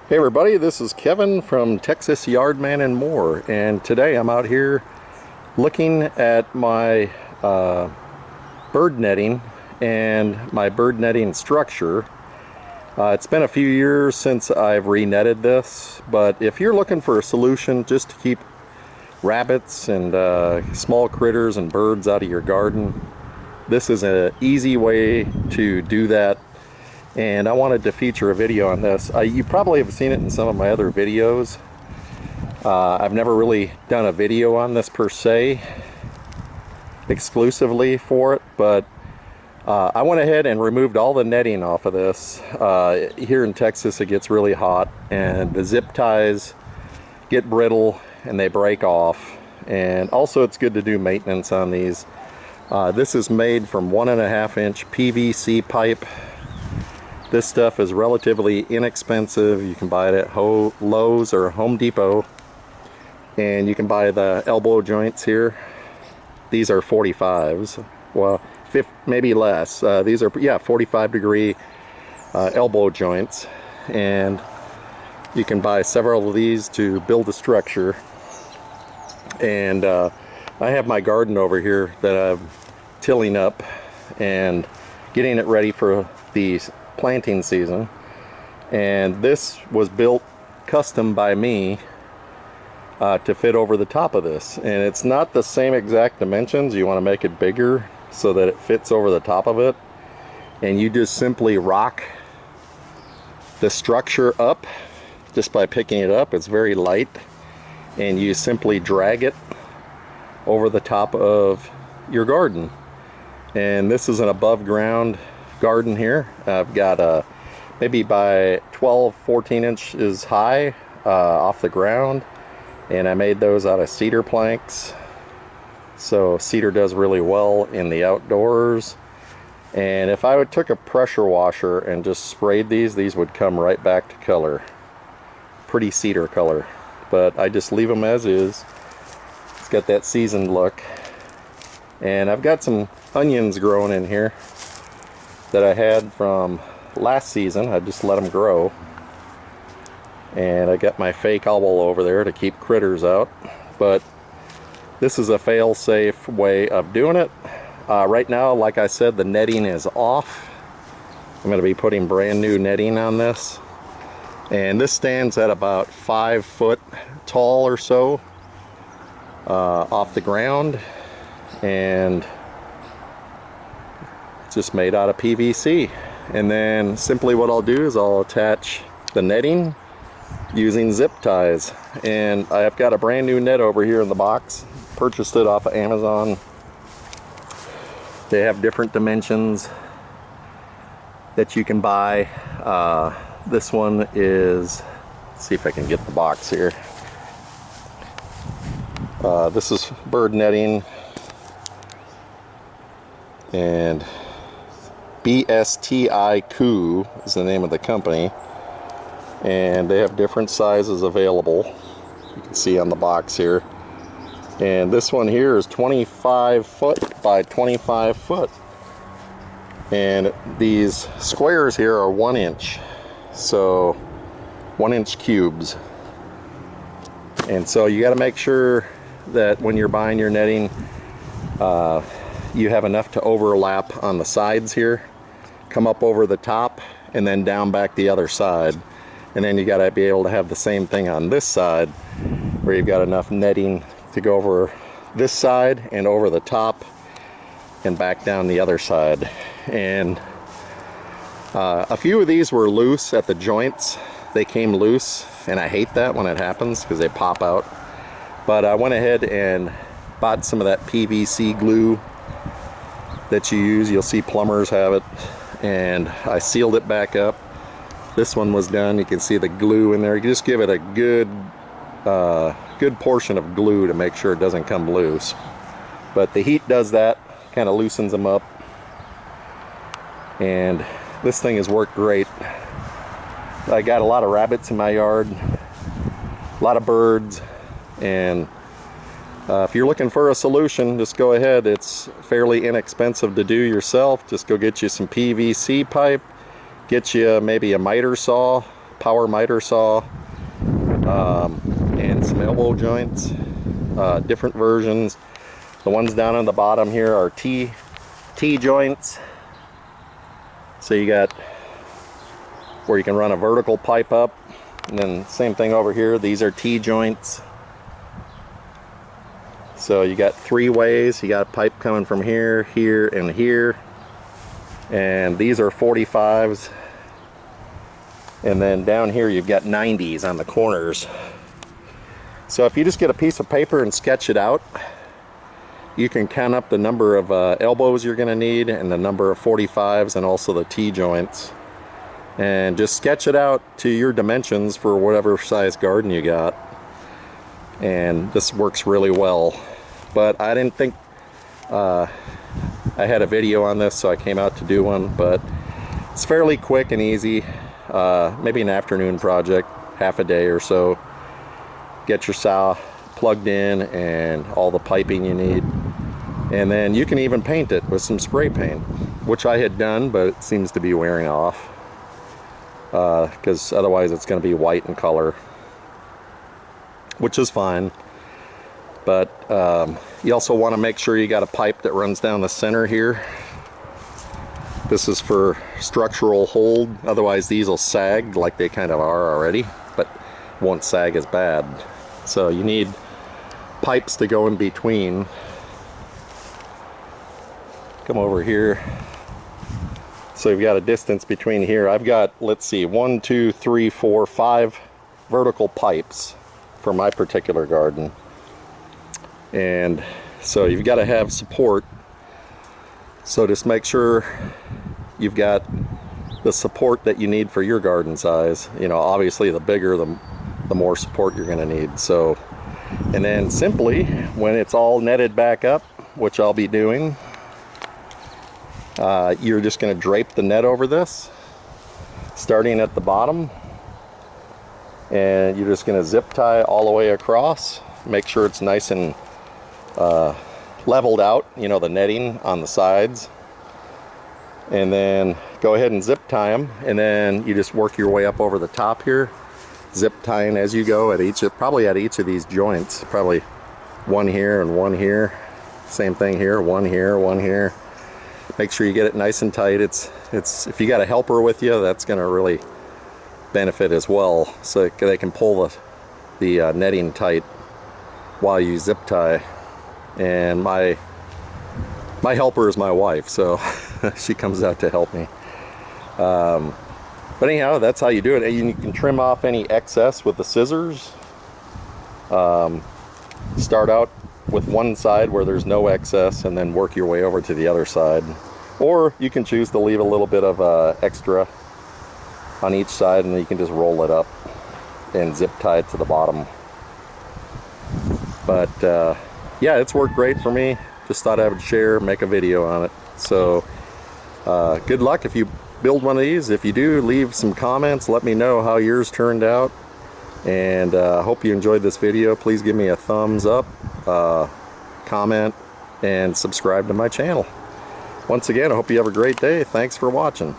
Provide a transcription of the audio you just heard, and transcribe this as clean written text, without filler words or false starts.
Hey everybody, this is Kevin from Texas Yardman and More, and today I'm out here looking at my bird netting and my bird netting structure. It's been a few years since I've re-netted this, but if you're looking for a solution just to keep rabbits and small critters and birds out of your garden, this is an easy way to do that. And I wanted to feature a video on this. You probably have seen it in some of my other videos. I've never really done a video on this per se, exclusively for it, but I went ahead and removed all the netting off of this. Here in Texas it gets really hot and the zip ties get brittle and they break off. And also it's good to do maintenance on these. This is made from 1.5 inch PVC pipe. This stuff is relatively inexpensive. You can buy it at Lowe's or Home Depot, and you can buy the elbow joints here. These are 45s, well, maybe less. These are 45-degree elbow joints, and you can buy several of these to build a structure. And I have my garden over here that I'm tilling up and getting it ready for the planting season, and this was built custom by me to fit over the top of this, and it's not the same exact dimensions. You want to make it bigger so that it fits over the top of it, and you just simply rock the structure up just by picking it up. It's very light, and you simply drag it over the top of your garden. And this is an above ground garden here. I've got maybe by 12-14 inches high off the ground, and I made those out of cedar planks. So cedar does really well in the outdoors, and if I took a pressure washer and just sprayed these would come right back to color. Pretty cedar color, but I just leave them as is. It's got that seasoned look. And I've got some onions growing in here that I had from last season. I just let them grow, and I got my fake owl over there to keep critters out. But this is a fail-safe way of doing it. Right now, like I said, the netting is off. I'm going to be putting brand new netting on this, and this stands at about 5 foot tall or so off the ground, and just made out of PVC. And then simply what I'll do is I'll attach the netting using zip ties, and I've got a brand new net over here in the box. Purchased it off of Amazon. They have different dimensions that you can buy. This one is, let's see if I can get the box here. This is bird netting, and BSTI Coo is the name of the company, and they have different sizes available. You can see on the box here, and this one here is 25 foot by 25 foot, and these squares here are 1 inch, so 1 inch cubes. And so you got to make sure that when you're buying your netting, you have enough to overlap on the sides here, come up over the top, and then down back the other side. And then you got to be able to have the same thing on this side, where you've got enough netting to go over this side and over the top and back down the other side. And a few of these were loose at the joints. They came loose, and I hate that when it happens because they pop out. But I went ahead and bought some of that PVC glue that you use. You'll see plumbers have it, and I sealed it back up. This one was done. You can see the glue in there. You just give it a good portion of glue to make sure it doesn't come loose. But the heat does that, kind of loosens them up, and this thing has worked great. I got a lot of rabbits in my yard, a lot of birds, and if you're looking for a solution, just go ahead. It's fairly inexpensive to do yourself. Just go get you some PVC pipe, get you maybe a miter saw power miter saw, and some elbow joints, different versions. The ones down on the bottom here are T joints. So you got where you can run a vertical pipe up, and then same thing over here. These are T joints. So you got 3 ways. You got a pipe coming from here, here, and here. And these are 45s. And then down here you've got 90s on the corners. So if you just get a piece of paper and sketch it out, you can count up the number of elbows you're going to need and the number of 45s and also the T joints. And just sketch it out to your dimensions for whatever size garden you got. And this works really well. But I didn't think I had a video on this, so I came out to do one. But it's fairly quick and easy. Maybe an afternoon project, half a day or so. Get your saw plugged in and all the piping you need. And then you can even paint it with some spray paint, which I had done, but it seems to be wearing off. Because otherwise it's going to be white in color, which is fine. But you also want to make sure you got a pipe that runs down the center here. This is for structural hold, otherwise these will sag like they kind of are already, but won't sag as bad. So you need pipes to go in between. Come over here. So you've got a distance between here. I've got, let's see, 1, 2, 3, 4, 5 vertical pipes for my particular garden. And so you've got to have support. So just make sure you've got the support that you need for your garden size. You know, obviously the bigger, the more support you're going to need. So, and then simply when it's all netted back up, which I'll be doing, you're just going to drape the net over this, starting at the bottom, and you're just going to zip tie all the way across. Make sure it's nice and leveled out, you know, the netting on the sides, and then go ahead and zip tie them, and then you just work your way up over the top here, zip tying as you go at each, probably at each of these joints, probably one here and one here, same thing here, one here, one here. Make sure you get it nice and tight. It's if you got a helper with you, that's going to really benefit as well, so they can pull the netting tight while you zip tie. And my helper is my wife, so she comes out to help me. But anyhow, that's how you do it. And you can trim off any excess with the scissors. Start out with one side where there's no excess, and then work your way over to the other side. Or you can choose to leave a little bit of extra on each side, and then you can just roll it up and zip tie it to the bottom. But yeah, it's worked great for me. Just thought I would share, make a video on it. So good luck if you build one of these. If you do, leave some comments, let me know how yours turned out. And hope you enjoyed this video. Please give me a thumbs up, comment, and subscribe to my channel. Once again, I hope you have a great day. Thanks for watching.